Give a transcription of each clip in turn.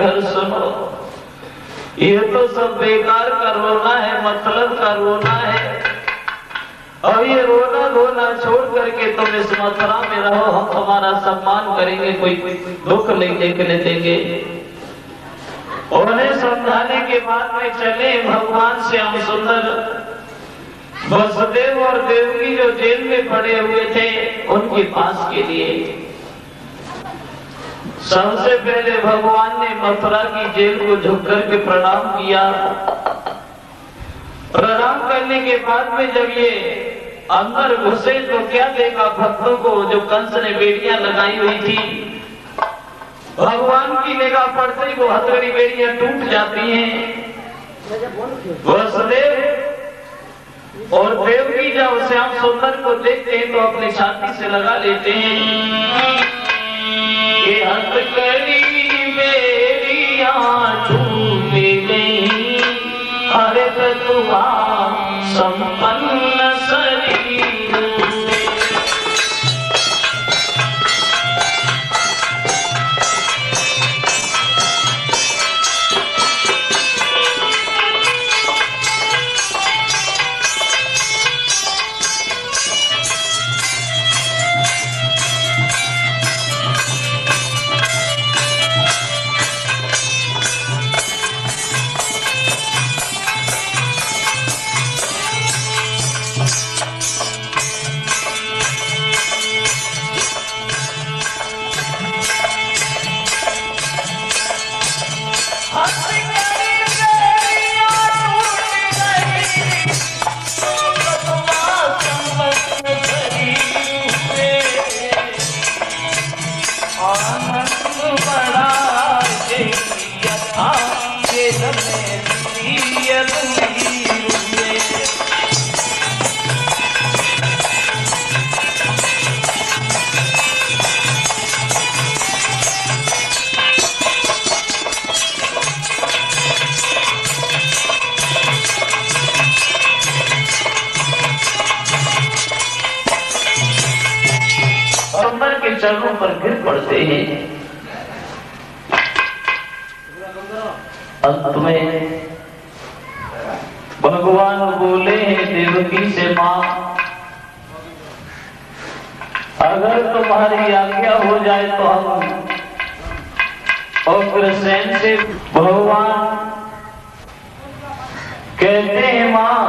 इधर सुनो, ये तो सब बेकार का रोना है, मतलब का रोना है। और ये रोना धोना छोड़ करके तुम इस मथुरा में रहो, हम तुम्हारा सम्मान करेंगे, कोई दुख नहीं देखने देंगे। उन्हें समझाने के बाद में चले भगवान श्याम सुंदर वसुदेव और देवकी जो जेल में पड़े हुए थे उनके पास के लिए। सबसे पहले भगवान ने मथुरा की जेल को झुक करके प्रणाम किया। प्रणाम करने के बाद में जब ये अंदर घुसे तो क्या देखा, भक्तों को जो कंस ने बेड़ियां लगाई हुई थी, भगवान की निगाह पड़ते ही वो हथकड़ी बेड़ियां टूट जाती हैं। वसुदेव और देवकी जब श्याम सुंदर को देखते हैं तो अपनी छाती से लगा लेते हैं कि हथकड़ी बेड़ियां टूट गई, हरे तत्वा संपन्न शरीर। चरणों पर गिर पड़ते हैं। अंत में भगवान बोले हैं देवकी से, मां अगर तुम्हारी आज्ञा हो जाए तो हम उग्रसेन से। भगवान कहते हैं मां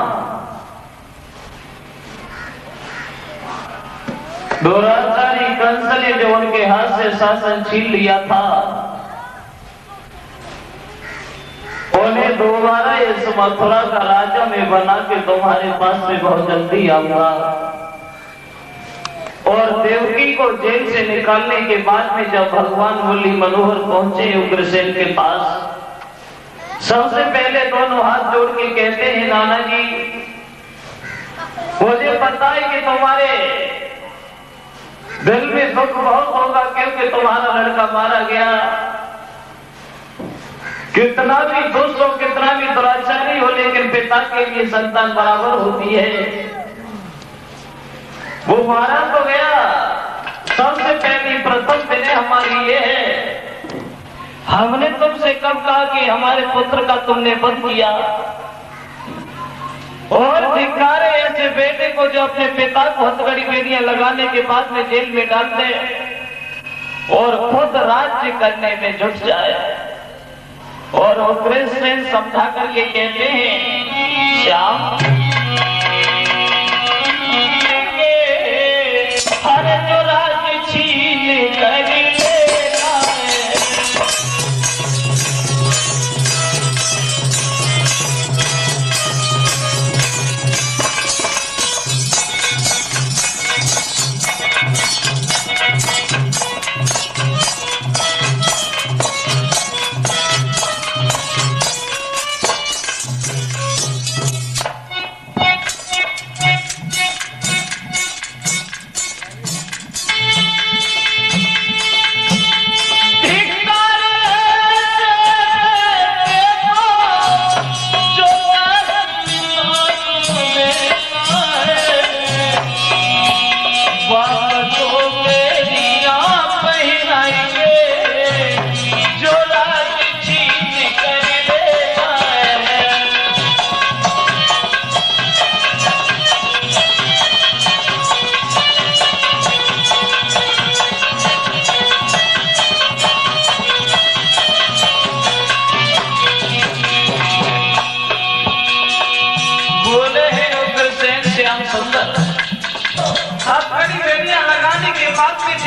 दुराचारी कंस ने जो उनके हाथ से शासन छीन लिया था, उन्हें दोबारा इस मथुरा का राजा में बना के तुम्हारे पास में बहुत जल्दी आऊंगा। और देवकी को जेल से निकालने के बाद में जब भगवान मुरली मनोहर पहुंचे उग्रसेन के पास, सबसे पहले दोनों हाथ जोड़ के कहते हैं, नाना जी मुझे पता है कि तुम्हारे दिल में दुख बहुत होगा क्योंकि तुम्हारा लड़का मारा गया। कितना भी दुष्ट हो, कितना भी दुराचारी हो, लेकिन पिता के लिए संतान बराबर होती है। वो मारा तो गया, सबसे पहली प्रथम विनय हमारी ये है, हमने तुमसे कब कहा कि हमारे पुत्र का तुमने वध किया। और धिक्कार है ऐसे बेटे को जो अपने पिता को हथकड़ी बेड़ियां लगाने के बाद में जेल में डाल दे और खुद राज्य करने में जुट जाए। और उग्रसेन समझा कर ये कहते हैं, श्याम हर जो राज्य छीन कर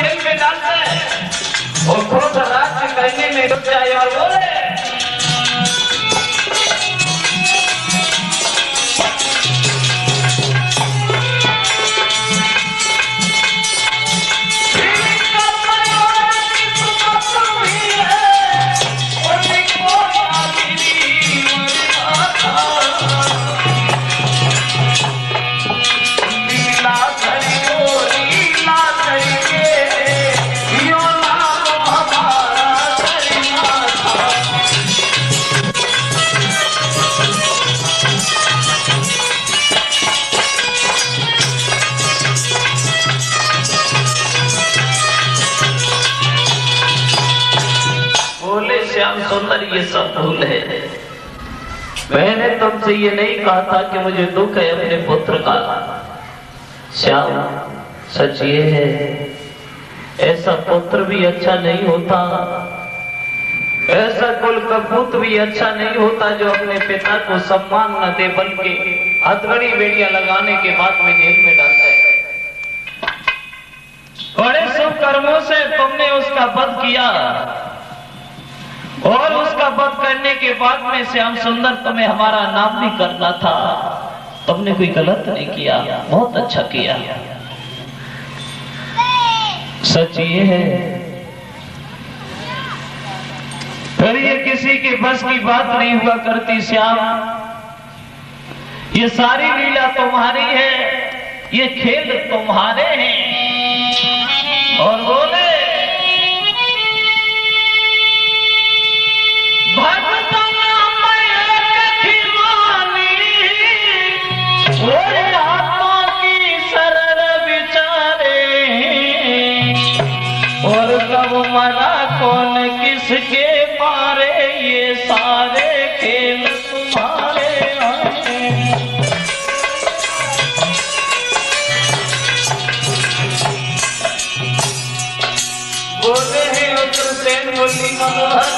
जेल में डालता है और खुद राज्य करने में रुक जाए और बोले श्याम सुंदर ये सब भूल है। मैंने तुमसे ये नहीं कहा था कि मुझे दुख है अपने पुत्र का। श्याम सच ये है, ऐसा पुत्र भी अच्छा नहीं होता, ऐसा कुल कपूत भी अच्छा नहीं होता जो अपने पिता को सम्मान न दे बल्कि हथकड़ी बेड़ियां लगाने के बाद में जेल में डालता है। बड़े शुभ कर्मों से तुमने उसका वध किया और उसका वध करने के बाद में श्याम सुंदर तुम्हें हमारा नाम भी करना था। तुमने कोई गलत नहीं किया, बहुत अच्छा किया। सच ये है, फिर ये किसी के बस की बात नहीं हुआ करती श्याम। ये सारी लीला तुम्हारी है, ये खेल तुम्हारे हैं। और बोले मरा कौन किसके मारे, ये सारे खेल तुम्हारे हैं। बोले हैं उग्रसेन मुरली मनोहर,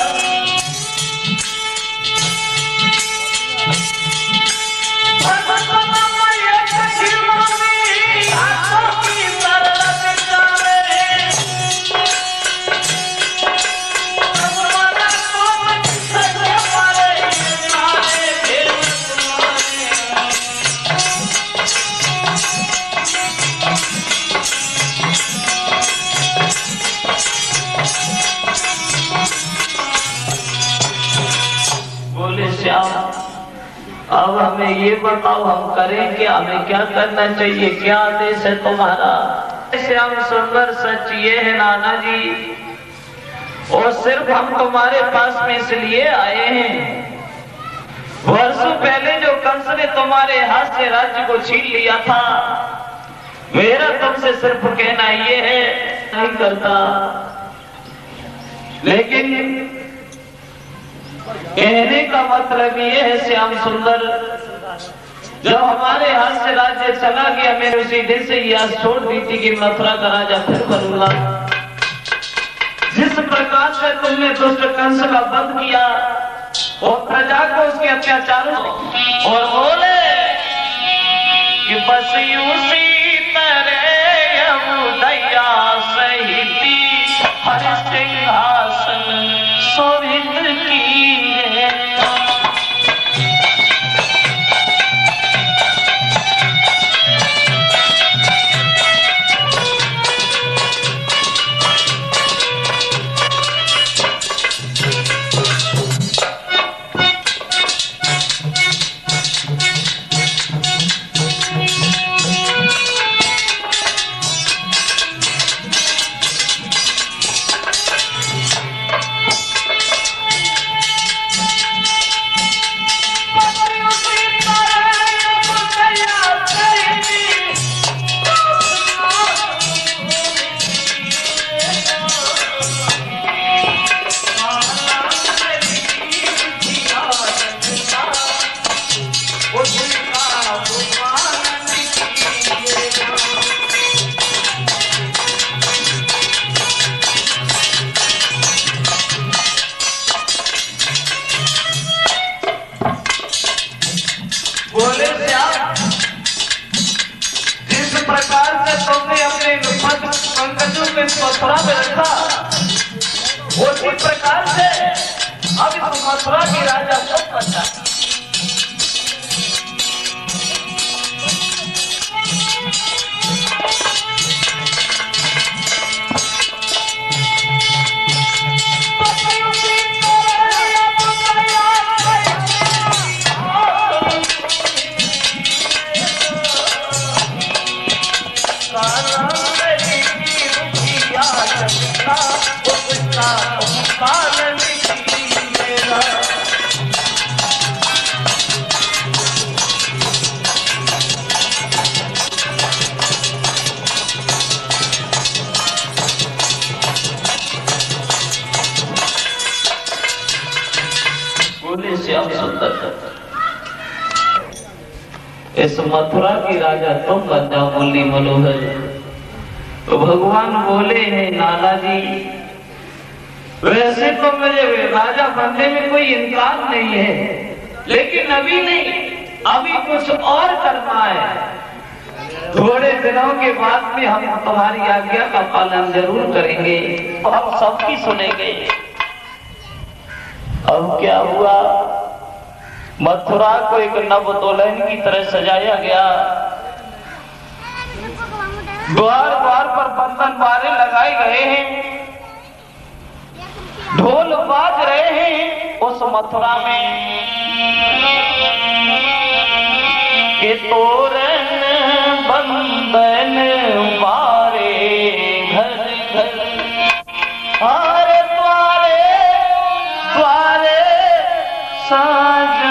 अब हमें ये बताओ हम करें क्या, हमें क्या करना चाहिए, क्या आदेश है तुम्हारा। श्याम सुंदर सच ये है नाना जी, और सिर्फ हम तुम्हारे पास में इसलिए आए हैं, वर्षों पहले जो कंस ने तुम्हारे हाथ से राज्य को छीन लिया था, मेरा तुमसे सिर्फ कहना ये है, नहीं करता, लेकिन कहने का मतलब ये है श्याम सुंदर, जब हमारे हाथ से राज्य चला गया, मैंने उसी दिन से ये आस छोड़ दी थी कि मथुरा का राजा फिर बनूंगा। जिस प्रकार से तुमने दुष्ट कंस का वध किया और प्रजा को उसके अत्याचारों और बोले कि बस उसी तरह दया सहिती हर सिंहासन शोभित की। जिस प्रकार से तुमने अपने पंकजों रूप में मथुरा में रखा, उसी प्रकार से अब इस मथुरा की राजा कब बचा। श्याम सुंदर, इस मथुरा की राजा तुम बन जाओ मुरली मनोहर। तो भगवान बोले हैं नाला जी, वैसे तो मुझे राजा बनने में कोई इनकार नहीं है, लेकिन अभी नहीं, अभी कुछ और करना है। थोड़े दिनों के बाद में हम तुम्हारी आज्ञा का पालन जरूर करेंगे, हम सबकी सुनेंगे। अब क्या हुआ, मथुरा को एक नव दुल्हन की तरह सजाया गया। द्वार द्वार पर बंधन बारे लगाए गए हैं, ढोल बाज रहे हैं उस मथुरा में कि तोरण बंधन बारे घर घर, हरे द्वारे द्वारे साजन।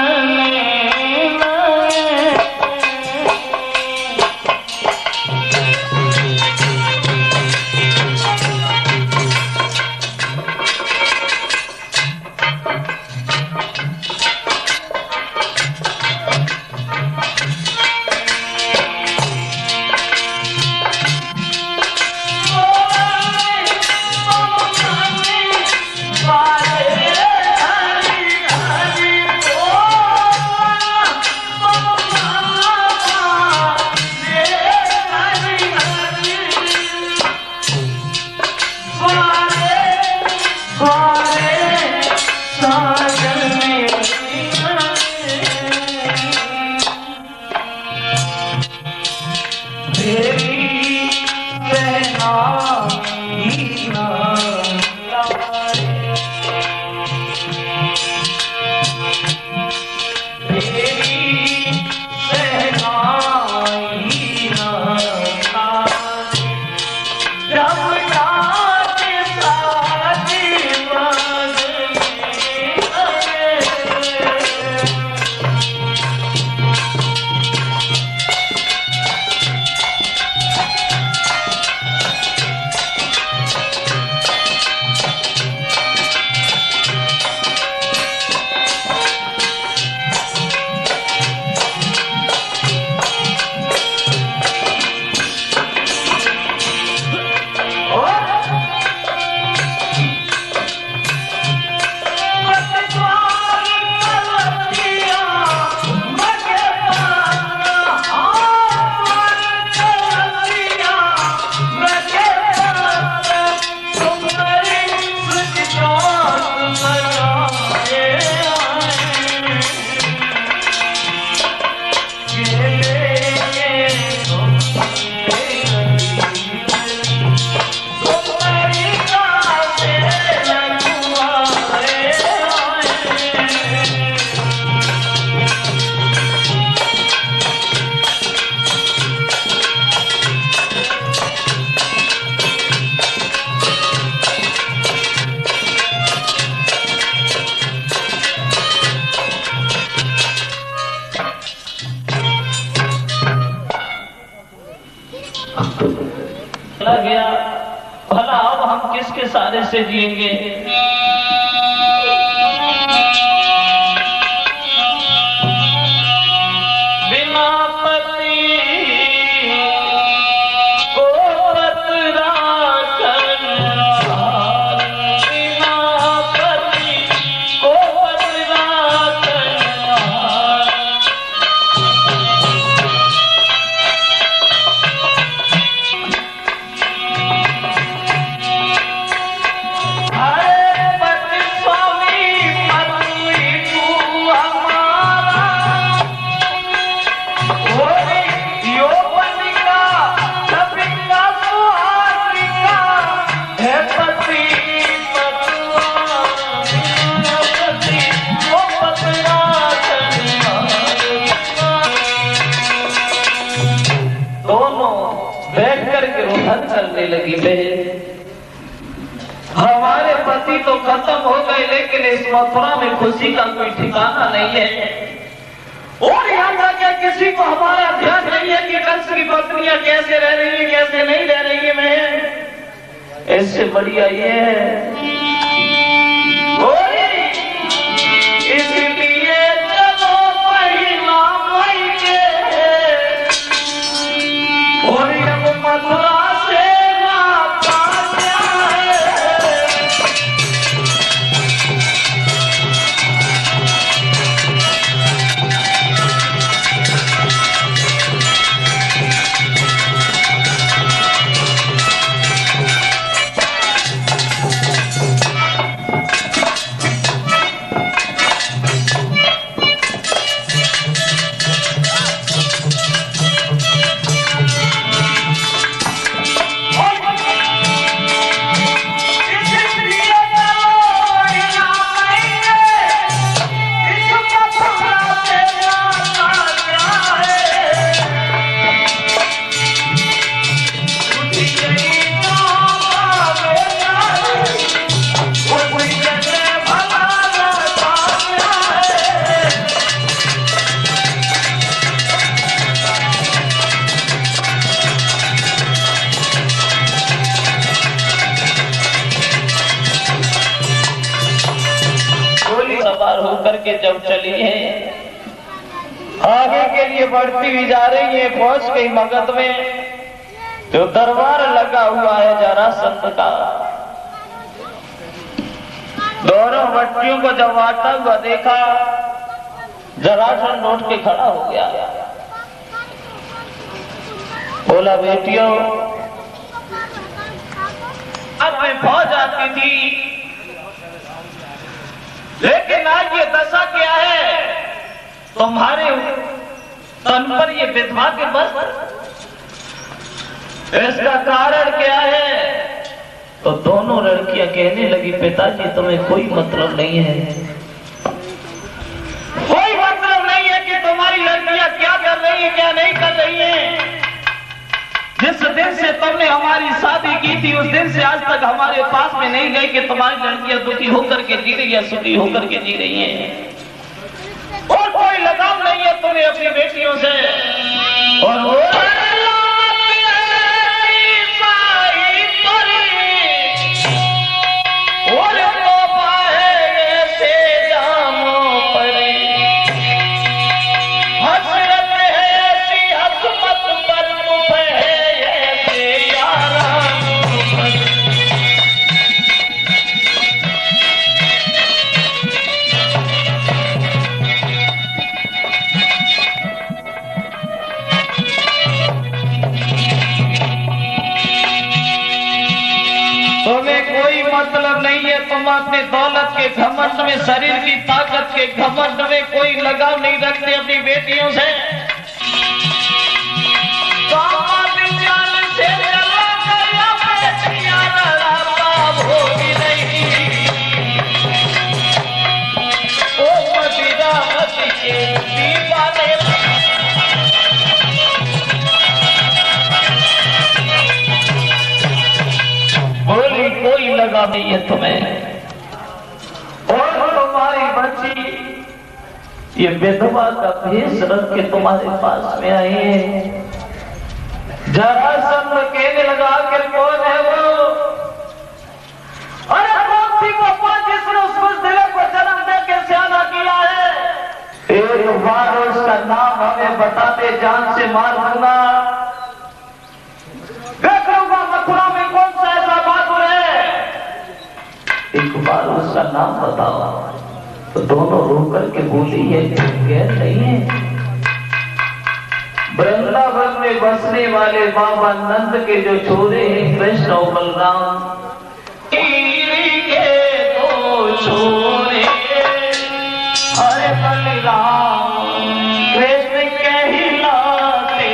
गया भला अब हम किसके सहारे से जिएंगे। बिना पति को पतरा करना, बिना पति को पतरा करना, करके रोधन करने लगी। हमारे पति तो खत्म हो गए, लेकिन इस मथुरा में खुशी का कोई ठिकाना नहीं है। और यहाँ जाके किसी को हमारा ध्यान नहीं है कि कंस की पत्नियां कैसे रह रही है, कैसे नहीं रह रही है। मैं इससे बढ़िया ये है, इसलिए चलो महिला मई के और अब मथुरा से होकर के जब चली है, आगे के लिए बढ़ती हुई जा रही है। पहुंच गई मगध में, जो दरबार लगा हुआ है जरासंध का। दोनों बच्चियों को जब आता हुआ देखा, जरासंध उठ के खड़ा हो गया। बोला, बेटियों, अब मैं फौज आती थी, लेकिन आज ये दशा क्या है, तुम्हारे तन पर ये विधवा के बस, इसका कारण क्या है? तो दोनों लड़कियां कहने लगी, पिताजी तुम्हें कोई मतलब नहीं है, कोई मतलब नहीं है कि तुम्हारी लड़कियां क्या कर रही है, क्या नहीं कर रही है। जिस दिन से तुमने हमारी शादी की थी, उस दिन से आज तक हमारे पास में नहीं गई कि तुम्हारी लड़कियां दुखी होकर के जी रही है, सुखी होकर के जी रही हैं। और कोई लगाव नहीं है तुम्हें अपनी बेटियों से। और मतलब नहीं है, तुम अपने दौलत के घमंड में, शरीर की ताकत के घमंड में कोई लगाव नहीं रखते अपनी बेटियों से। बोली, कोई लगा नहीं है तुम्हें। और तुम्हारी बच्ची ये विधवा का भेष रख के तुम्हारे पास में आई है। जरासंध कहने लगा, आखिर कौन है वो? अरे कौन थी वो पांच जिसने उस बुज़दिले को जन्म दे के सियाना किया है? एक बार उसका नाम हमें बताते, जान से मार दूंगा। देख लूंगा मथुरा में कौन सा ऐसा बहादुर है, एक बार उसका नाम बताओ। तो दोनों रोकर के बोली, है गैर नहीं है। वृंदावन में बसने वाले बाबा नंद के जो छोरे हैं कृष्ण और बलराम, के दो छोरे, अरे बलराम कृष्ण कहलाते।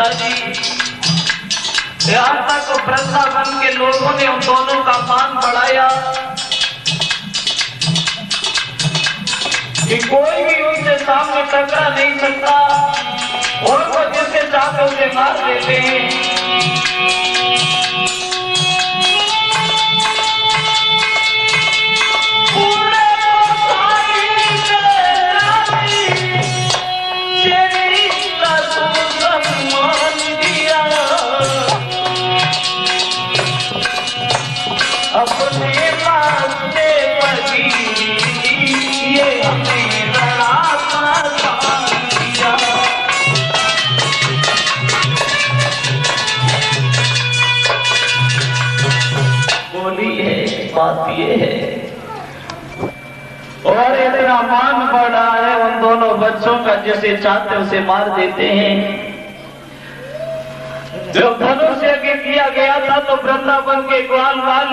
पिताजी। यहाँ तक वृंदावन के लोगों ने उन दोनों का मान बढ़ाया कि कोई भी उनसे सामने टकरा नहीं सकता और वो जिसके चाहते उसे मार देते हैं। बात ये है और इतना मान बढ़ा है उन दोनों बच्चों का, जिसे चाहते उसे मार देते हैं। जो धनुष यज्ञ किया गया था तो वृंदावन के ग्वालवाल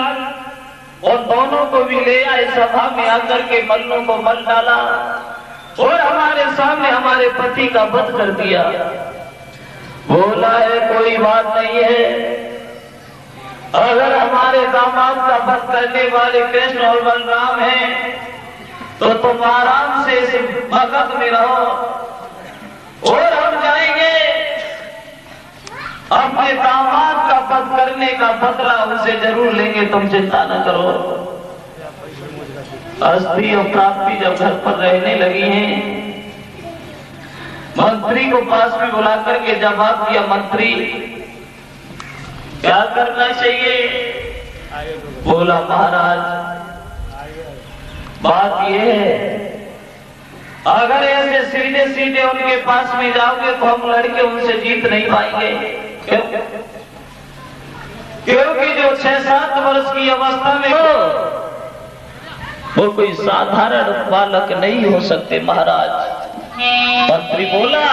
और दोनों को भी ले आए सभा में आकर के मल्लों को मल डाला और हमारे सामने हमारे पति का वध कर दिया। बोला है कोई बात नहीं है, अगर हमारे दामाद का वध करने वाले कृष्ण और बलराम हैं तो तुम आराम से इस भगत में रहो और हम जाएंगे अपने दामाद का वध करने का बदला उसे जरूर लेंगे, तुम चिंता न करो। अस्थि और प्राप्ति जब घर पर रहने लगी हैं, मंत्री को पास में बुला करके जवाब दिया, मंत्री क्या करना चाहिए? बोला महाराज बात यह है, अगर ऐसे सीधे सीधे उनके पास में जाओगे तो हम लड़के उनसे जीत नहीं पाएंगे। क्योंकि जो 6-7 वर्ष की अवस्था में वो कोई साधारण बालक नहीं हो सकते महाराज। मंत्री बोला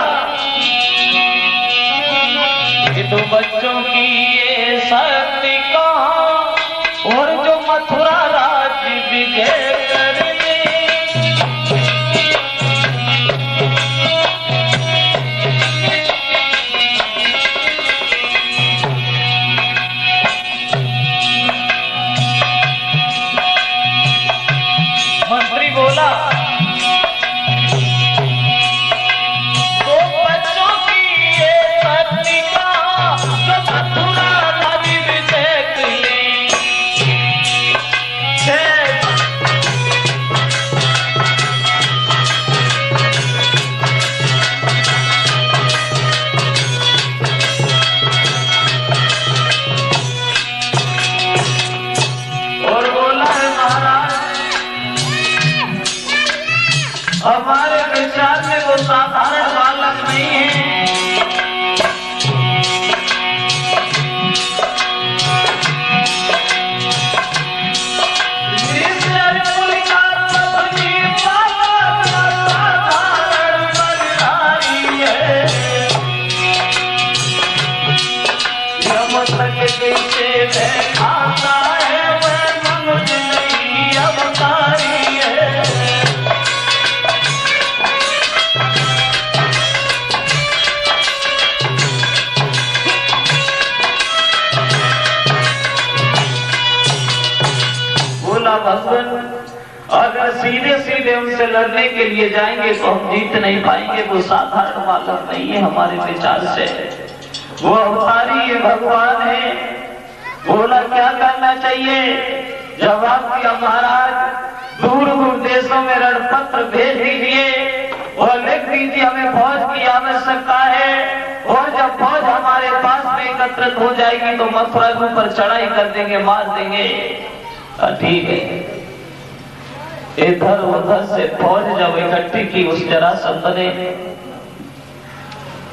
कि तो बच्चों की ये शक्ति कहाँ और जो मथुरा राज्य विजय करने मंत्री बोला तो बच्चों की ये शक्ति कहाँ जो मथुरा राज्य विजय करने हमारे विचार में वो साधारण बालक नहीं है। खाता है वह मनुष्य नहीं अवतारी है। भगवान अगर सीधे सीधे उनसे लड़ने के लिए जाएंगे तो हम जीत नहीं पाएंगे। वो साधारण बालक नहीं है हमारे विचार से, वो अवतारी है, भगवान है। बोला क्या करना चाहिए? जवाब दिया महाराज दूर दूर देशों में रणपत्र भेज दीजिए और लिख दीजिए हमें फौज की आवश्यकता है और जब फौज हमारे पास में एकत्रित हो जाएगी तो मथुरा के ऊपर चढ़ाई कर देंगे, मार देंगे। ठीक है। इधर उधर से फौज जब इकट्ठी की उस जरासंध ने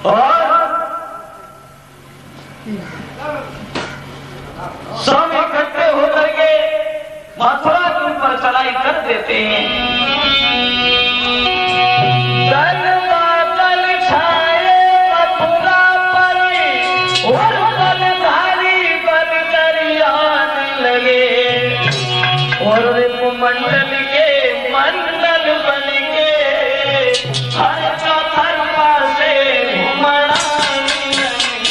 और सब इकट्ठे होकर के मथुरा के ऊपर चढ़ाई कर देते हैं। बादल छाए मथुरा पर और बलधारी बन कर आने लगे और मंडल के मंडल बन के हर चौथर से घुमड़ाने लगे।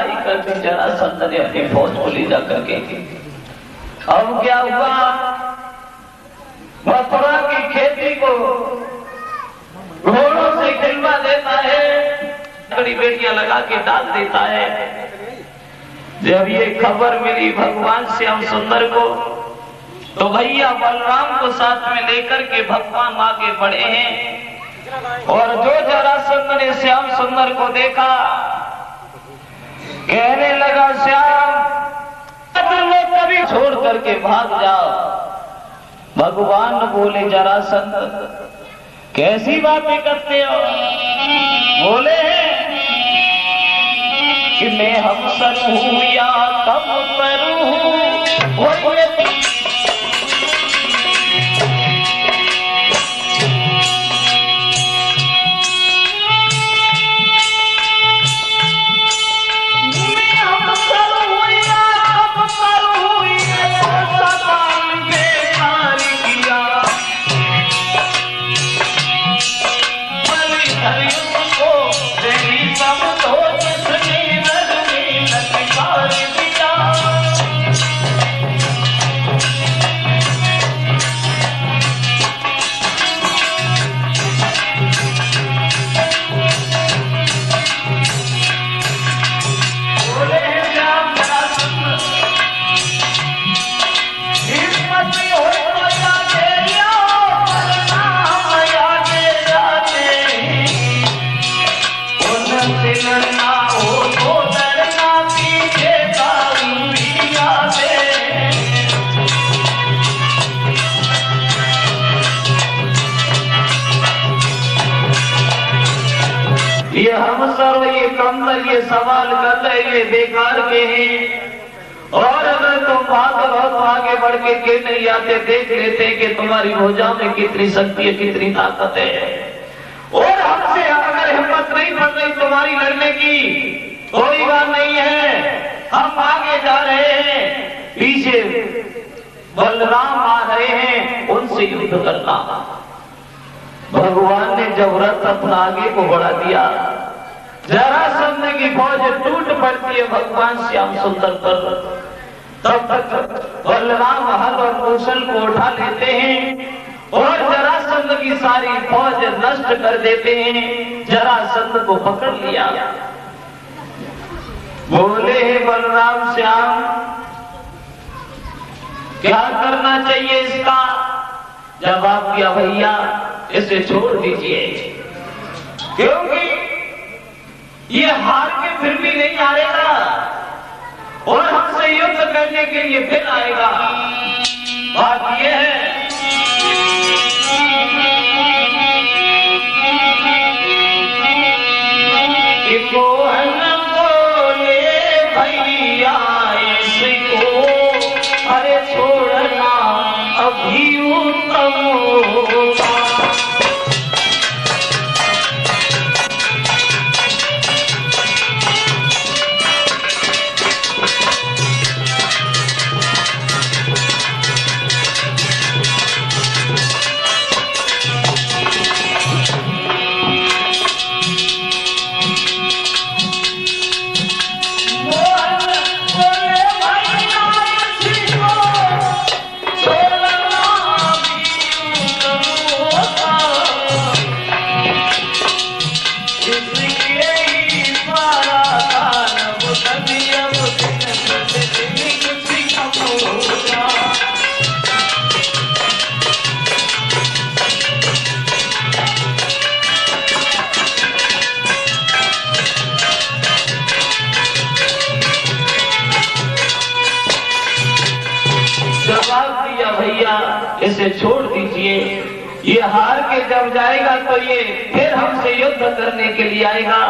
लड़ाई कर दी जरासंध ने अपनी फौज को ले जाकर के। अब क्या हुआ, मथुरा की खेती को घोड़ों से खिलवा देता है, बड़ी बेटियां लगा के डाल देता है। जब ये खबर मिली भगवान श्याम सुंदर को, तो भैया बलराम को साथ में लेकर के भगवान आगे बढ़े हैं। और जो जरासंध ने श्याम सुंदर को देखा, कहने लगा श्याम लोग कभी छोड़ करके भाग जाओ। भगवान बोले जरासंध कैसी बातें करते हो? बोले कि मैं हमसर हूं या कम करूं, हम सर्व ये कमल ये सवाल कर रहे ये बेकार के हैं। और अगर तुम बहुत आगे बढ़ के क्यों नहीं आते, देख लेते कि तुम्हारी भुजा में कितनी शक्ति है, कितनी ताकत है। और हमसे अगर हिम्मत नहीं पड़ रही तुम्हारी लड़ने की, कोई बात नहीं है, हम आगे जा रहे हैं, पीछे बलराम आ रहे हैं, उनसे युद्ध करना। भगवान ने जब रथ अपना आगे को बढ़ा दिया, जरासंध की फौज टूट पड़ती है भगवान श्याम सुंदर पर। तब तक बलराम हल और कौशल को उठा लेते हैं और जरासंध की सारी फौज नष्ट कर देते हैं। जरासंध को पकड़ लिया। बोले हे बलराम श्याम क्या करना चाहिए इसका? जवाब दिया भैया इसे छोड़ दीजिए, क्योंकि ये हार के फिर भी नहीं हारेगा और हमसे युद्ध करने के लिए फिर आएगा। बात ये है कि कोहन बोले भैया इसको अरे छोड़ना अभी उत्तम होगा। इसे छोड़ दीजिए, ये हार के जब जाएगा तो ये फिर हमसे युद्ध करने के लिए आएगा।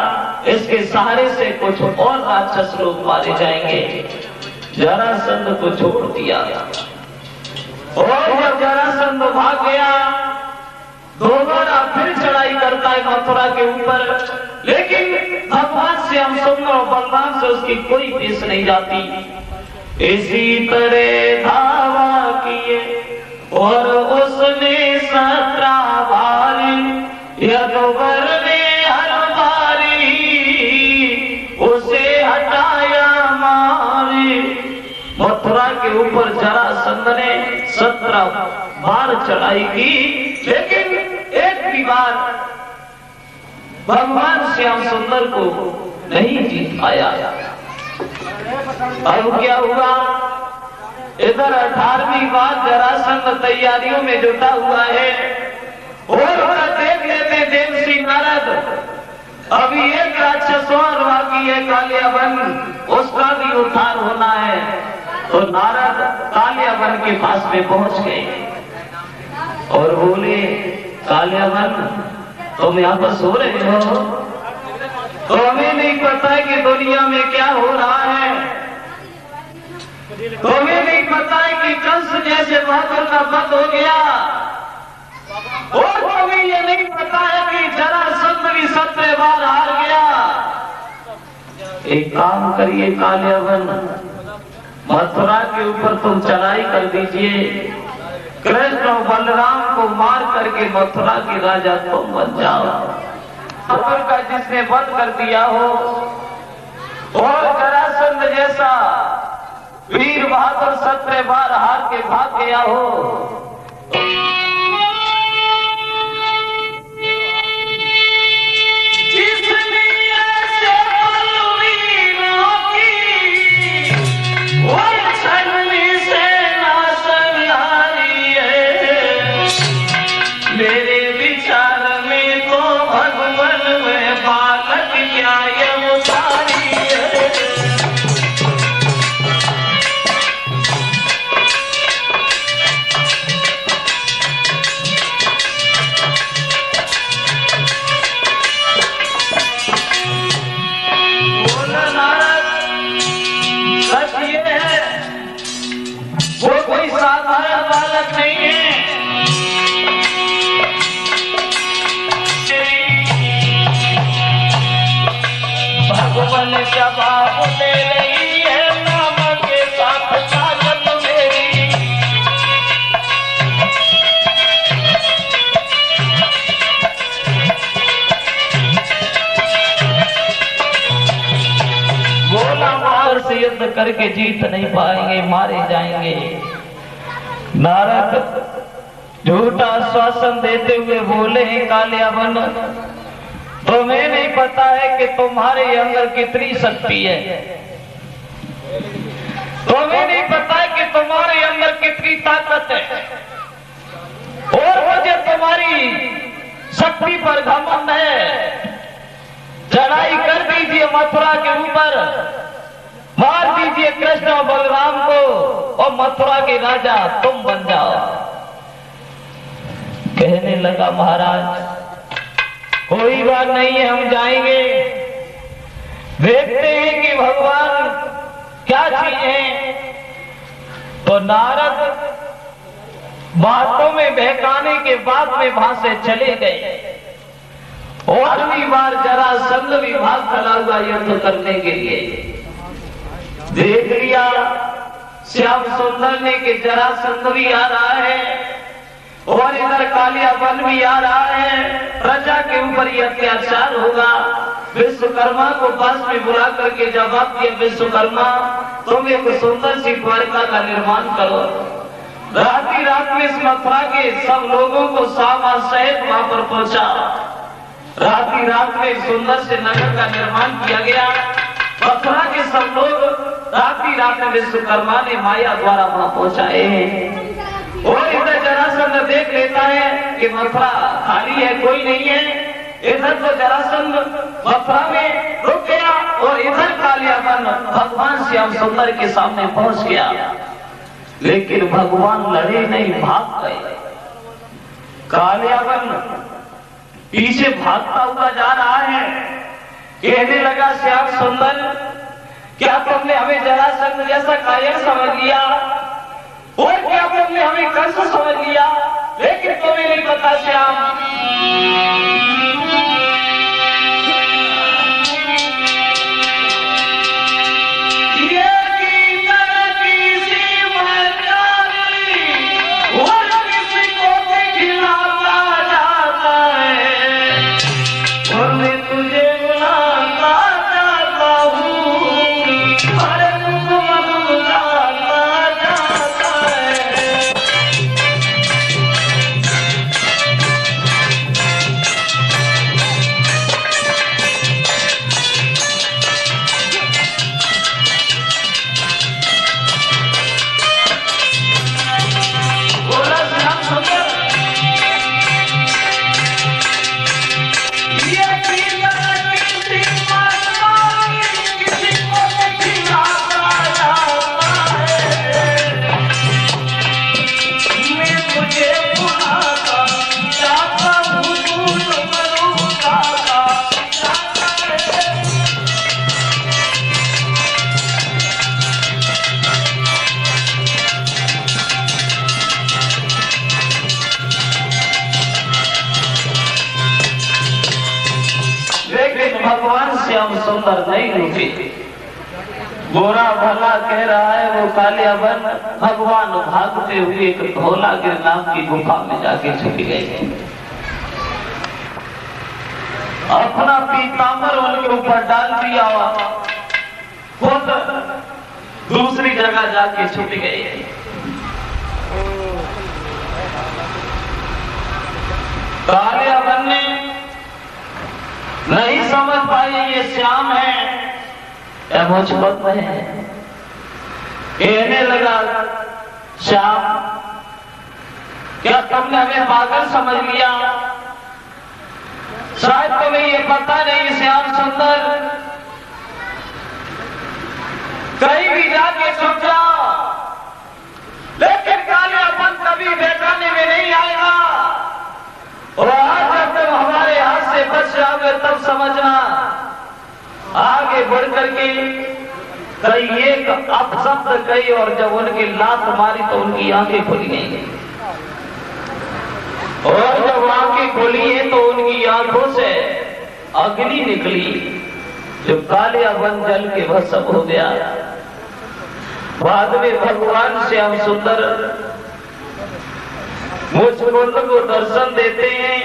इसके सहारे से कुछ और राक्षस लोग मारे जाएंगे। जरासंध को छोड़ दिया और जब जरासंध भाग गया, दोबारा फिर चढ़ाई करता है मथुरा के ऊपर, लेकिन भगवान श्याम सुंदर और बलराम से उसकी कोई पेश नहीं जाती। इसी तरह धावा किए और उसने 17 बारी यदुवर ने हर बारी उसे हटाया 17 बार चढ़ाई की, लेकिन एक भी बार भगवान श्याम सुंदर को नहीं जीत पाया। अब क्या हुआ, इधर 18वीं बार जरासंध तैयारियों में जुटा हुआ है और देख लेते देवसी नारद, अभी एक राक्षस और बाकी है कालियावन, उसका भी उद्धार होना है। तो नारद कालियावन के पास में पहुंच गए और बोले, कालियावन तुम यहाँ पर सो रहे हो, तो हमें नहीं पता है कि दुनिया में क्या हो रहा है, तुम्हें नहीं पता है कि कंस जैसे बहादुर का वध हो गया, और तुम्हें ये नहीं पता है कि जरासंध भी 17 बार हार गया। एक काम करिए कालियावन, मथुरा के ऊपर तुम चढ़ाई कर दीजिए, कृष्ण और बलराम को मार करके मथुरा के राजा तुम बन जाओ। बहादुर का जिसने वध कर दिया हो और जरासंध जैसा वीर बहादुर 17 बार हार के भाग गया हो, भगवान जवाब दे रही है नाम के साथ ताकत मेरी। बोला मार से युद्ध करके जीत नहीं पाएंगे, मारे जाएंगे। नारद झूठा आश्वासन देते हुए बोले, कालियावन तुम्हें नहीं पता है कि तुम्हारे अंदर कितनी शक्ति है, तुम्हें नहीं पता है कि तुम्हारे अंदर कितनी ताकत है, और मुझे तुम्हारी शक्ति पर घमंड है। चढ़ाई कर दीजिए मथुरा के ऊपर, मार दीजिए कृष्ण और बलराम को, और मथुरा के राजा तुम बन जाओ। कहने लगा, महाराज कोई बात नहीं है, हम जाएंगे, देखते हैं कि भगवान क्या चीज है। तो नारद बातों में बहकाने के बाद में वहां से चले गए। और भी बार जरासंध भी भाग चला हुआ युद्ध करने के लिए। देख लिया श्याम सुंदर ने कि जरासंध भी आ रहा है और इधर कालियावन भी आ रहा है, प्रजा के ऊपर ये अत्याचार होगा। विश्वकर्मा को पास में बुला करके जवाब दिया, विश्वकर्मा तुम एक सुंदर सी द्वारिका का निर्माण करो। रात ही रात में इस मथुरा के सब लोगों को सामान सहित वहां पर पहुंचा। रात ही रात में सुंदर से नगर का निर्माण किया गया। मथुरा के सब लोग रात ही रात में विश्वकर्मा ने माया द्वारा वहां पहुंचाए हैं। और इधर जरासंध देख लेता है कि मथुरा खाली है, कोई नहीं है। इधर तो जरासंध मथुरा में रुक गया और इधर कालियावन भगवान श्याम सुंदर के सामने पहुंच गया, लेकिन भगवान लड़े नहीं, भाग गए। कालियावन पीछे भागता हुआ जा रहा है। कहने लगा, श्याम सुंदर क्या तुमने हमें जरासंध जैसा कायर समझ लिया, और क्या तुमने हमें कंस समझ लिया? लेकिन तुम्हें नहीं पता श्याम, श्याम सुंदर नहीं रुके। बुरा भला कह रहा है वो कालियावन, भगवान भागते हुए एक धौलागिर नाम की गुफा में जाके छुप गए। अपना पीतांबर उनके ऊपर डाल दिया, खुद दूसरी जगह जाके छुप गए। कालियावन ने नहीं समझ पाई ये श्याम है या मुझपत है। कहने लगा, श्याम क्या तुमने हमें पागल समझ लिया? शायद तुम्हें ये पता नहीं श्याम सुंदर, कहीं भी जाके छुप जाओ, लेकिन कालियावन कभी बेचाने में नहीं आएगा। और आज जब तुम हमारे हाथ से बच जाओगे तब समझना। आगे बढ़ करके कई एक अपशब्द कही और जब उनकी लात मारी तो उनकी आंखें खुल गई। और जब आंखें खुली है तो उनकी आंखों से अग्नि निकली, जो कालियावन जल के भस्म हो गया। बाद में भगवान श्याम सुंदर मुझकुंद को दर्शन देते हैं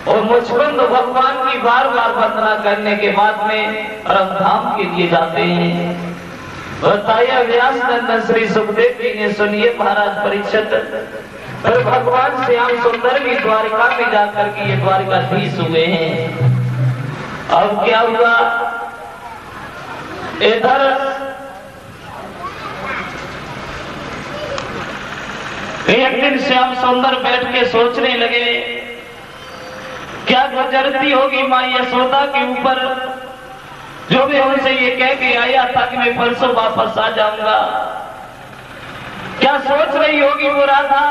और मुझकुंद भगवान की बार बार वंदना करने के बाद में परमधाम के लिए जाते हैं। बताया व्यास नंदन श्री सुखदेव जी ने, सुनिए महाराज परीक्षित, पर भगवान श्याम सुंदर भी द्वारिका में जाकर के ये द्वारिकाधीश हुए हैं। अब क्या हुआ, इधर एक दिन श्याम सुंदर बैठ के सोचने लगे, क्या गुजरती होगी माँ यशोदा के ऊपर, जो भी उनसे ये कह के आया था कि मैं परसों वापस आ जाऊंगा। क्या सोच रही होगी वो राधा?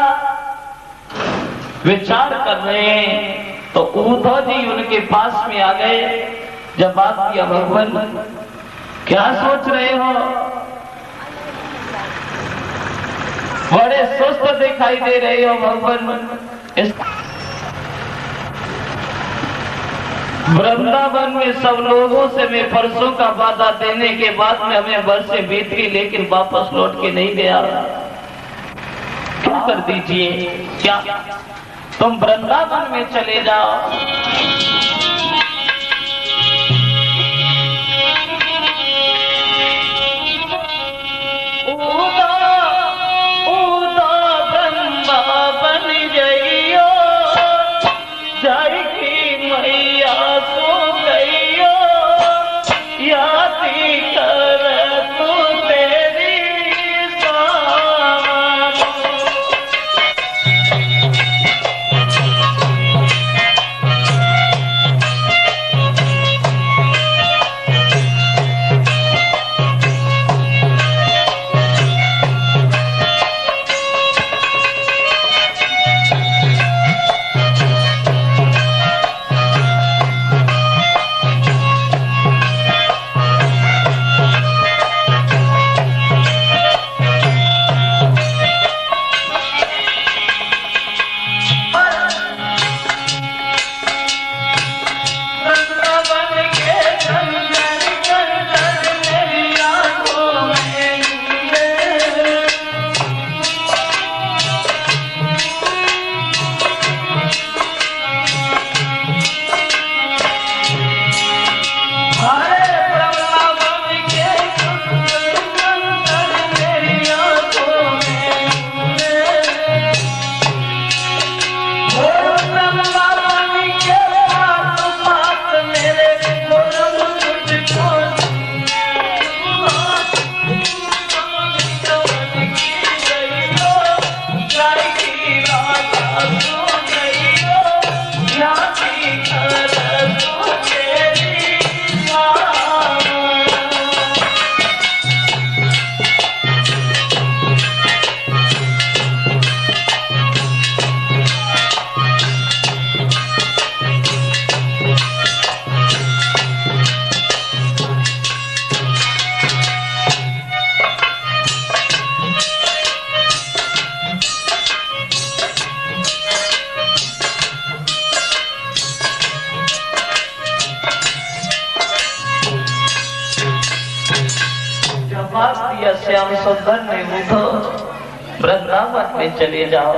विचार कर रहे हैं तो उद्धव जी उनके पास में आ गए। जब बात किया, भगवान क्या सोच रहे हो? बड़े सुस्त दिखाई दे रहे हो भगवान। वृंदावन में सब लोगों से मैं परसों का वादा देने के बाद में हमें वर्षे बीत गई, लेकिन वापस लौट के नहीं गया। क्या कर दीजिए, क्या तुम वृंदावन में चले जाओ। श्याम सुंदर ने उठो वृंदावन में चले जाओ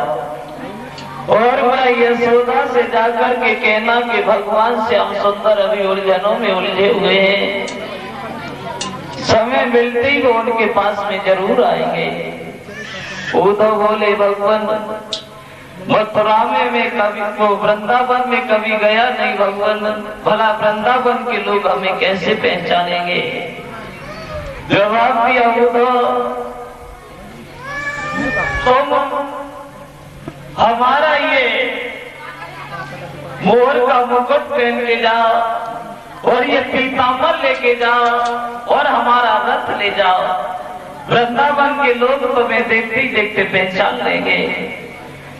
और मैं यशोदा से जाकर के कहना कि भगवान श्याम सुंदर अभी उलझनों में उलझे हुए हैं, समय मिलते ही वो उनके पास में जरूर आएंगे। उद्धव बोले भगवान मथुरा में कभी वो वृंदावन में कभी गया नहीं भगवान, भला वृंदावन के लोग हमें कैसे पहचानेंगे। जवाब दिया उद्धव तुम हमारा ये मोर का मुकुट पहन के जाओ और ये पीताम्बर लेके जाओ और हमारा रथ ले जाओ, वृंदावन के लोग तुम्हें देखते ही देखते पहचान लेंगे।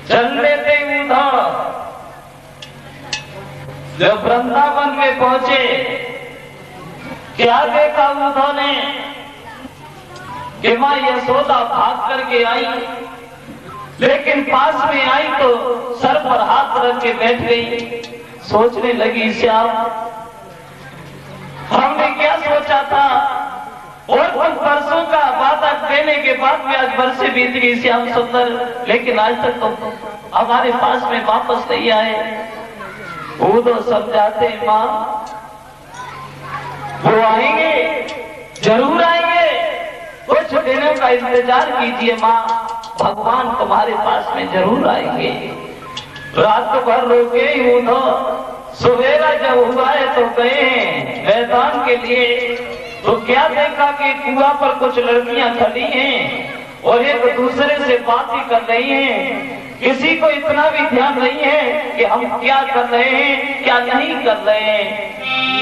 चलने थे उद्धव, जब वृंदावन में पहुंचे क्या देखा उद्धव ने कि मां यशोदा भाग करके आई, लेकिन पास में आई तो सर पर हाथ रख के बैठ गई। सोचने लगी श्याम हमने क्या सोचा था और कुछ वर्षों का वादा देने के बाद भी आज वर्षे बीत गई श्याम सुंदर, लेकिन आज तक तो हमारे पास में वापस नहीं आए। वो तो समझाते माँ वो आएंगे, जरूर आएंगे, कुछ दिनों का इंतजार कीजिए माँ, भगवान तुम्हारे पास में जरूर आएंगे। रात भर रोके ही तो सवेरा जब हुआ है तो गए मैदान के लिए, तो क्या देखा कि कुआं पर कुछ लड़कियां खड़ी हैं और एक दूसरे से बातें कर रही हैं। किसी को इतना भी ध्यान नहीं है कि हम क्या कर रहे हैं क्या नहीं कर रहे हैं।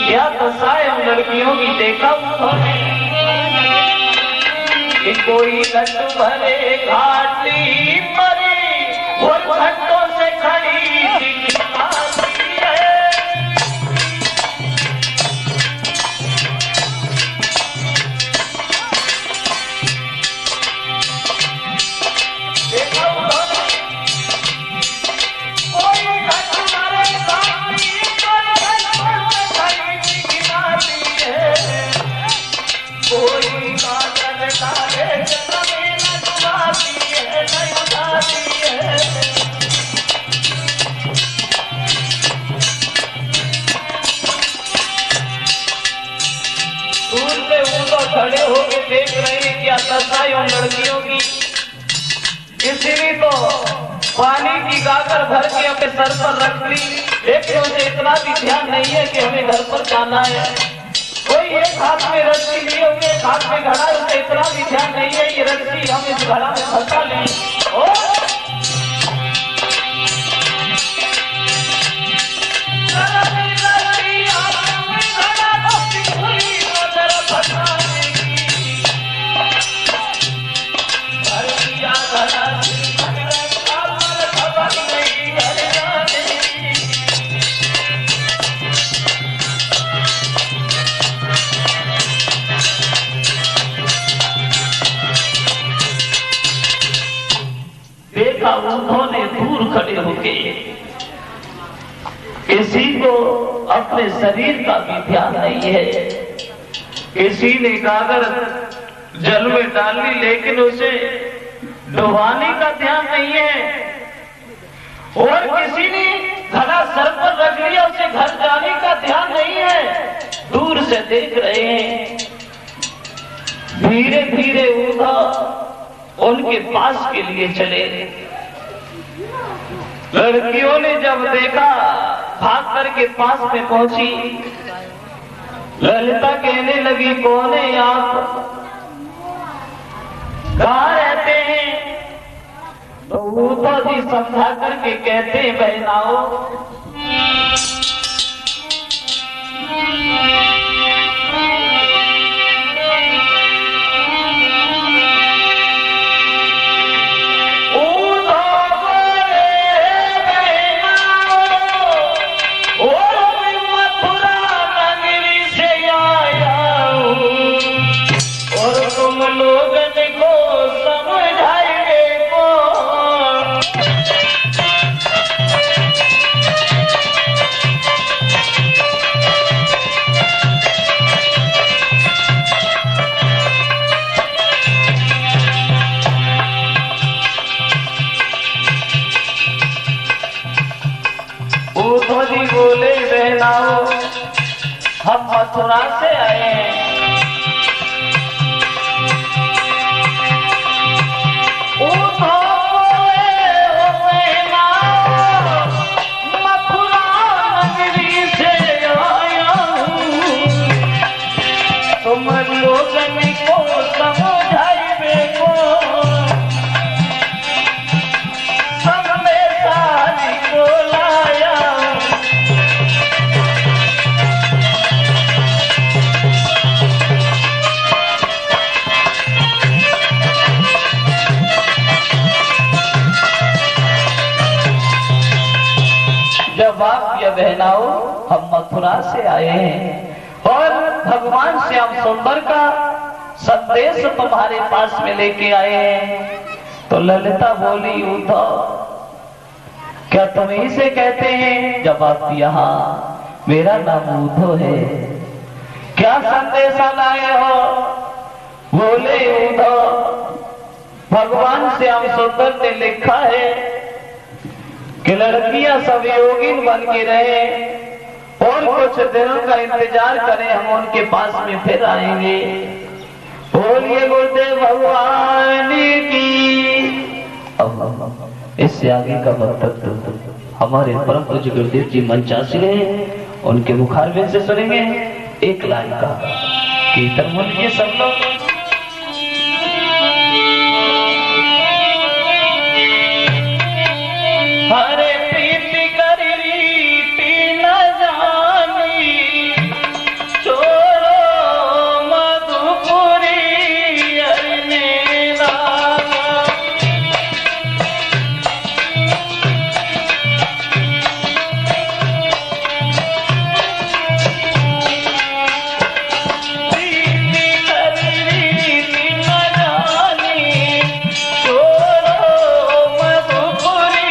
क्या दशा है उन लड़कियों की देखा उन्होंने कि कोई लड्डू भरे घाटी मरी और घंटों से खड़ी दिखलाती है। खड़े होके देख रहे हैं क्या दशा है उन लड़कियों की। इसीलिए तो पानी की गागर भर के अपने सर पर रख ली, लेकिन उसे इतना भी ध्यान नहीं है कि हमें घर पर जाना है। कोई एक हाथ में रस्सी लिए हुए एक हाथ में घड़ा, उसे इतना भी ध्यान नहीं है ये रस्सी हम इस घड़ा में फंसा लें। देखा उन्होंने दूर खड़े होके, किसी को अपने शरीर का भी ध्यान नहीं है। किसी ने गागर जल में डाली लेकिन उसे डुबाने का ध्यान नहीं है, और किसी ने घड़ा सर पर रख लिया उसे घर जाने का ध्यान नहीं है। दूर से देख रहे हैं, धीरे धीरे उधर उनके पास के लिए चले। लड़कियों ने जब देखा भाग करके पास में पहुंची। ललिता कहने लगी कौन है आप, कहाँ रहते हैं? तो वो तो जी समझा करके कहते हैं बहनाओ उद्धव जी बोले बहनाओ हम मथुरा से आए हैं। बाप या बहनाओ हम मथुरा से आए हैं और भगवान श्याम सुंदर का संदेश तुम्हारे पास में लेके आए हैं। तो ललिता बोली उद्धव क्या तुम ही से कहते हैं? जवाब दिया हाँ मेरा नाम उद्धव है। क्या संदेशा लाए हो? बोले उद्धव भगवान श्याम सुंदर ने लिखा है कि लड़कियां सब योगिन बन के रहे और कुछ दिनों का इंतजार करें, हम उनके पास में फिर आएंगे। बोलिए गुरुदेव भगवान की। इससे आगे का वक्तव्य हमारे परम पूज्य गुरुदेव जी मंचासी हैं, उनके मुखारबिन से सुनेंगे। एक लाइन का कीर्तन बोलिए सब लोग। हरे प्रीति कर रीति न जानी छोड़ो मधुपुरी अरने लागा। प्रीति कर रीति न जानी छोड़ो मधुपुरी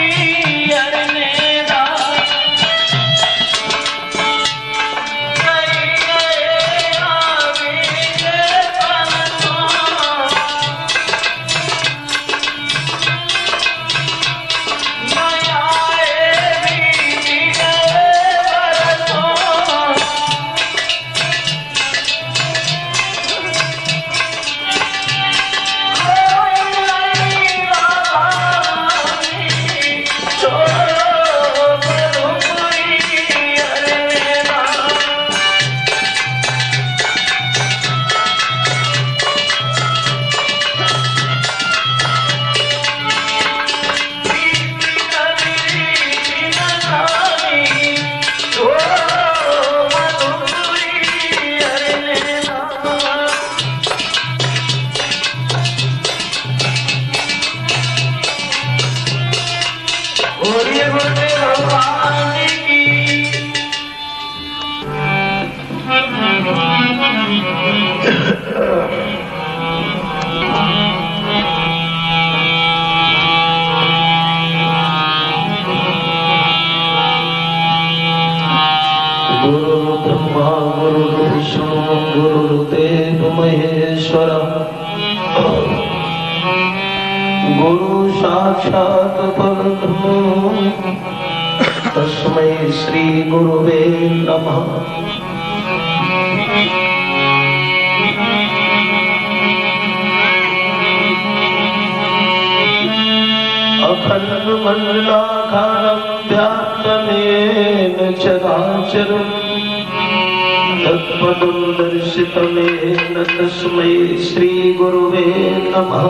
गुरुदेव महेश्वर गुरु साक्षात परब्रह्म तस्मै श्री गुरुवे नमः। अखंड मंडलाकारं व्याप्तमेन चराचरम् तत्पदं दर्शितमेन तस्मै श्री गुरुवे नमः।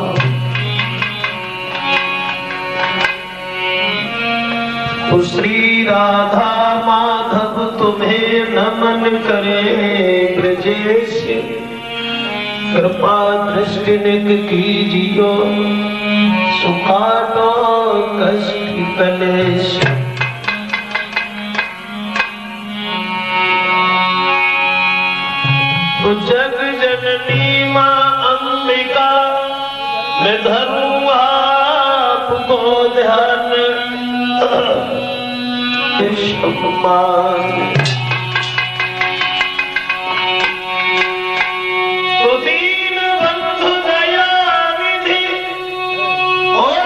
तो श्री राधा माधव तुम्हें नमन करे ब्रजेश कृपा दृष्टि निग कीजियो सुखाटो कष्ट कलेश। तो जग जननी मां अंबिका मैं धरूं आपको ध्यान तो दीन बंधु दया विधि और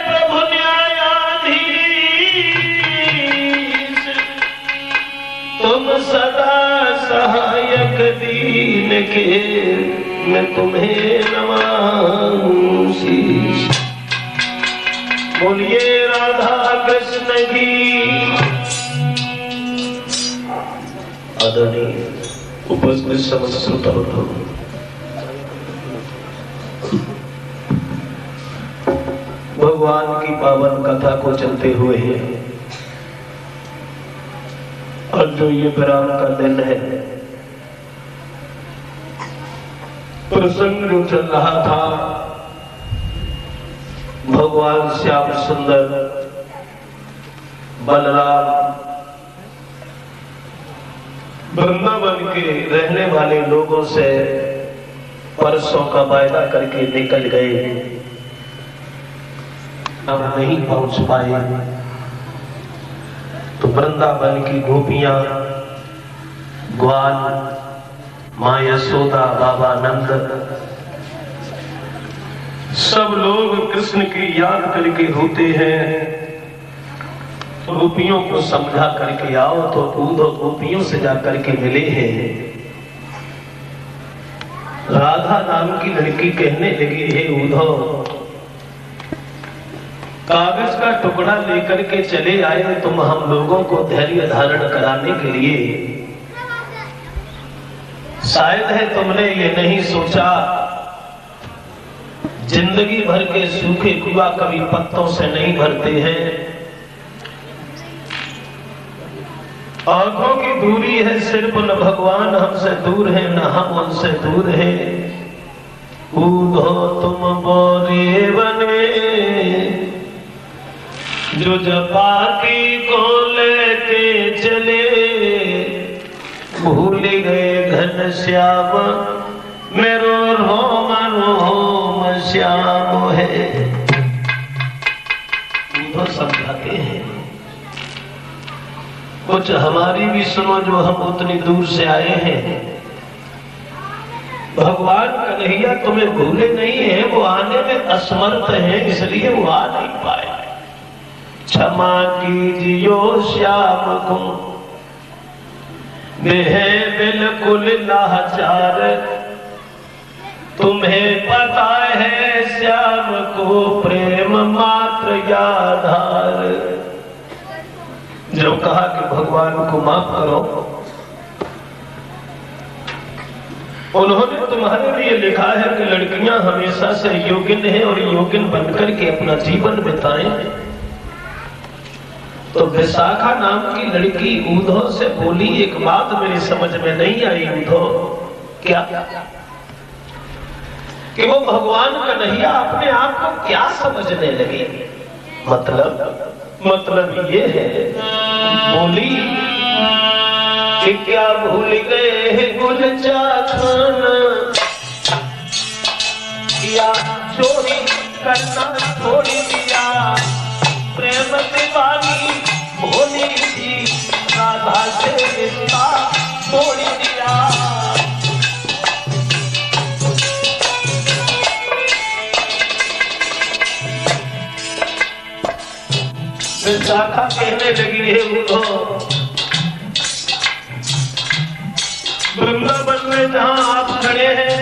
प्रभु न्यायाधीश मैं तुम्हें नवाऊं शीश। बोलिए राधा कृष्ण की। आदरणीय उपस्थित समस्त श्रोताओं, भगवान की पावन कथा को चलते हुए हैं और जो ये विराम का दिन है, प्रसंग जो चल रहा था भगवान श्याम सुंदर बलराम वृंदावन के रहने वाले लोगों से परसों का वायदा करके निकल गए, अब नहीं पहुंच पाए। तो वृंदावन की गोपियां, ग्वाल, मां यशोदा, बाबा नंद, सब लोग कृष्ण की याद करके रोते हैं। गोपियों को समझा करके आओ, तो उद्धव गोपियों से जाकर के मिले हैं। राधा नाम की लड़की कहने लगी, हे उद्धव, कागज का टुकड़ा लेकर के चले आए तुम हम लोगों को धैर्य धारण कराने के लिए। शायद है तुमने ये नहीं सोचा, जिंदगी भर के सूखे कुआं कभी पत्तों से नहीं भरते हैं। आंखों की दूरी है सिर्फ, न भगवान हमसे दूर है न हम उनसे दूर है। उद्धव तुम बोरे बने जो जपाती को लेके चले, भूल गए घन श्याम मेरो रोम रोम श्याम है। उद्धव समझाते हैं, कुछ हमारी भी सुनो जो हम उतनी दूर से आए हैं। भगवान कन्हैया तुम्हें भूले नहीं है, वो आने में असमर्थ है, इसलिए वो आ नहीं पाए। क्षमा कीजियो श्याम को, वे है बिल्कुल लाचार। तुम्हें पता है श्याम को प्रेम मात्र आधार। जब कहा कि भगवान को माफ करो, उन्होंने तुम्हारे लिए लिखा है कि लड़कियां हमेशा से योगिन हैं और योगिन बनकर के अपना जीवन बिताएं। तो विशाखा नाम की लड़की उद्धव से बोली, एक बात मेरी समझ में नहीं आई उद्धव, क्या? कि वो भगवान कन्हैया अपने आप को क्या समझने लगे। मतलब ये है, बोली कि क्या भूल गए हैं गुलचा खाना, या चोरी करना छोड़ दिया। प्रेम दीवानी होनी थी, राधा से रिश्ता तोड़ दिया। विशाखा कहने लगी है उद्धव, वृंदावन में जहां आप खड़े हैं,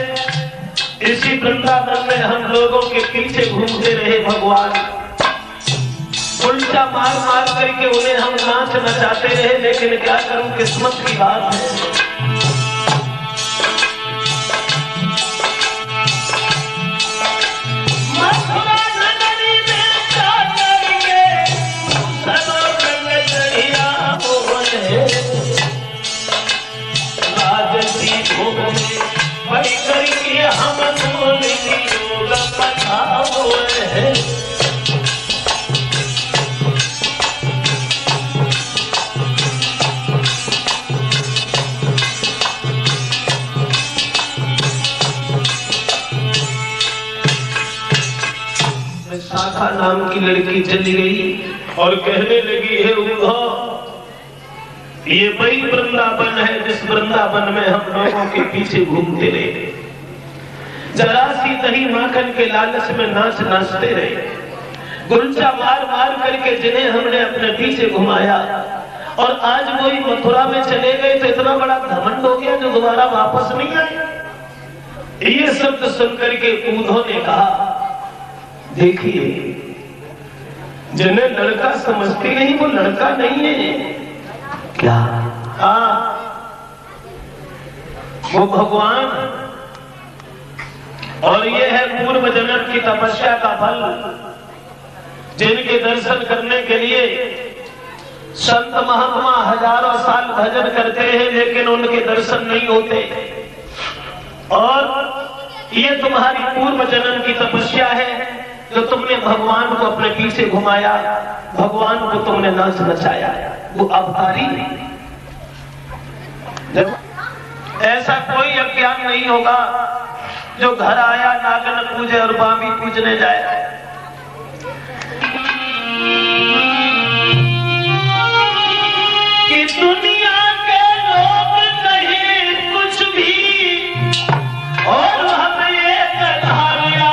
इसी वृंदावन में हम लोगों के पीछे घूमते रहे भगवान। उल्टा मार मार करके उन्हें हम नाच नचाते रहे, लेकिन क्या करूं, किस्मत की बात है। विशाखा नाम की लड़की चली गई और कहने लगी है उद्धव, ये वही वृंदावन है जिस वृंदावन में हम लोगों के पीछे घूमते रहे, जरा सी दही माखन के लालच में नाचते रहे, गुलचा मार मार करके जिन्हें हमने अपने पीछे घुमाया, और आज वही मथुरा में चले गए तो इतना बड़ा घमंड हो गया जो दोबारा वापस नहीं आए। ये शब्द सुनकर के उद्धव ने कहा, देखिए जिन्हें लड़का समझती नहीं वो लड़का नहीं है। क्या? हाँ, वो भगवान, और ये है पूर्व जन्म की तपस्या का फल। जिनके दर्शन करने के लिए संत महात्मा हजारों साल भजन करते हैं लेकिन उनके दर्शन नहीं होते। और ये तुम्हारी पूर्व जन्म की तपस्या है जो तुमने भगवान को अपने पीछे घुमाया, भगवान को तुमने नाच नचाया, वो अवतारी। ऐसा कोई अज्ञान नहीं होगा जो घर आया नागन पूजे और बाबी पूजने जाए। कि दुनिया के लोग कहें कुछ भी और हम एक धारे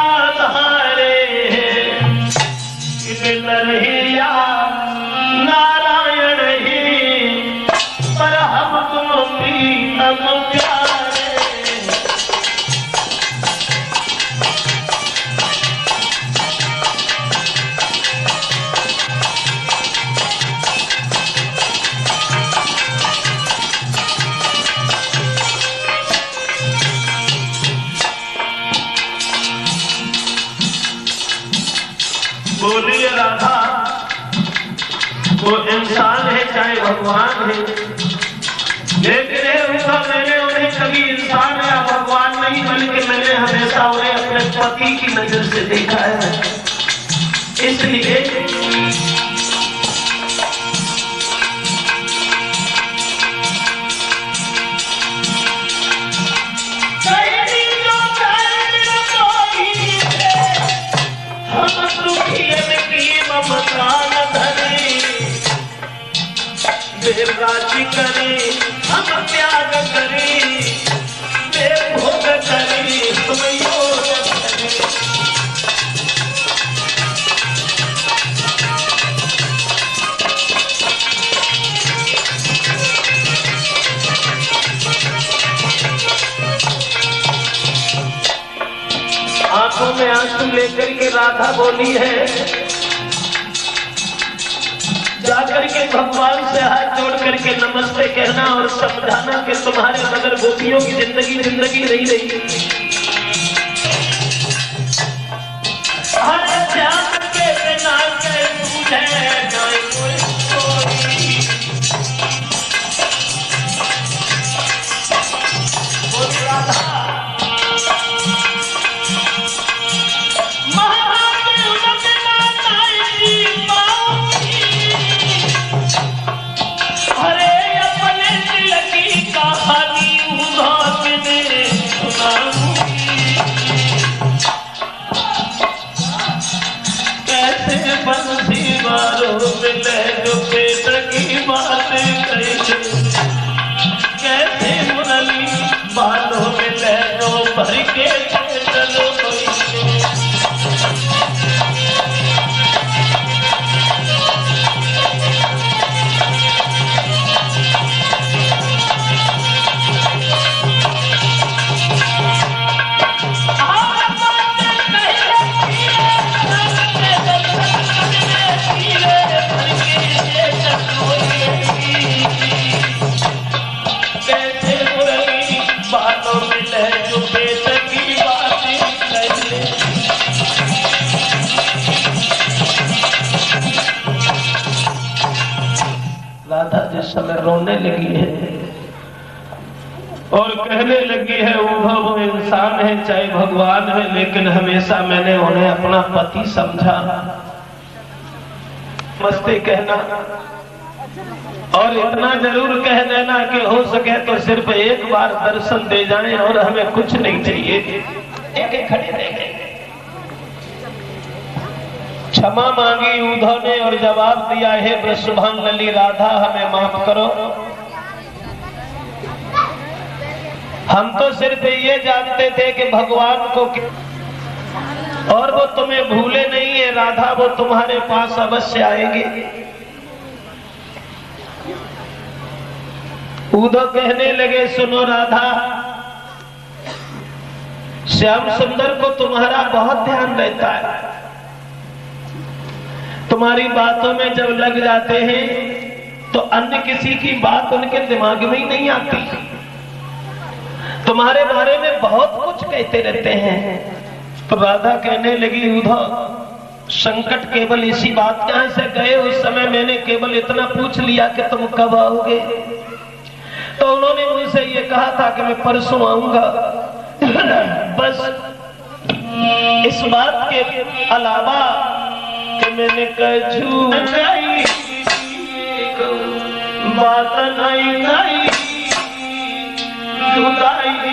नरहिया नारायण ही, पर हम तुम प्रीतम प्यारे। बोलिए राधा, वो इंसान है चाहे भगवान है, लेकिन मैंने उन्हें कभी इंसान या भगवान नहीं बल्कि मैंने हमेशा उन्हें अपने पति की नजर से देखा है। इसलिए राजी करे हम त्याग करे, भोग करे तुम योग करे। आंखों में आंसू लेकर के राधा बोली है, जाकर के भगवान से हाथ जोड़ करके नमस्ते कहना और समझाना कि तुम्हारे बगैर गोपियों की जिंदगी जिंदगी नहीं रही। हर श्याम के बिना के तुझे जाए कोई समय रोने लगी है और कहने लगी है, वो इंसान है चाहे भगवान है, लेकिन हमेशा मैंने उन्हें अपना पति समझा। मस्ती कहना और इतना जरूर कह देना कि हो सके तो सिर्फ एक बार दर्शन दे जाएं और हमें कुछ नहीं चाहिए। एक एक खड़े देखें। क्षमा मांगी उद्धव ने और जवाब दिया, हे वृषभांगली राधा हमें माफ करो। हम तो सिर्फ ये जानते थे कि भगवान को, और वो तुम्हें भूले नहीं है राधा, वो तुम्हारे पास अवश्य आएंगे। उद्धव कहने लगे, सुनो राधा, श्याम सुंदर को तुम्हारा बहुत ध्यान रहता है, तुम्हारी बातों में जब लग जाते हैं तो अन्य किसी की बात उनके दिमाग में ही नहीं आती, तुम्हारे बारे में बहुत कुछ कहते रहते हैं। तो राधा कहने लगी, उधर संकट केवल इसी बात के, से गए उस समय मैंने केवल इतना पूछ लिया कि तुम कब आओगे, तो उन्होंने मुझसे ये कहा था कि मैं परसों आऊंगा। बस इस बात के अलावा कि मैंने झूठ बात नहीं जुदाई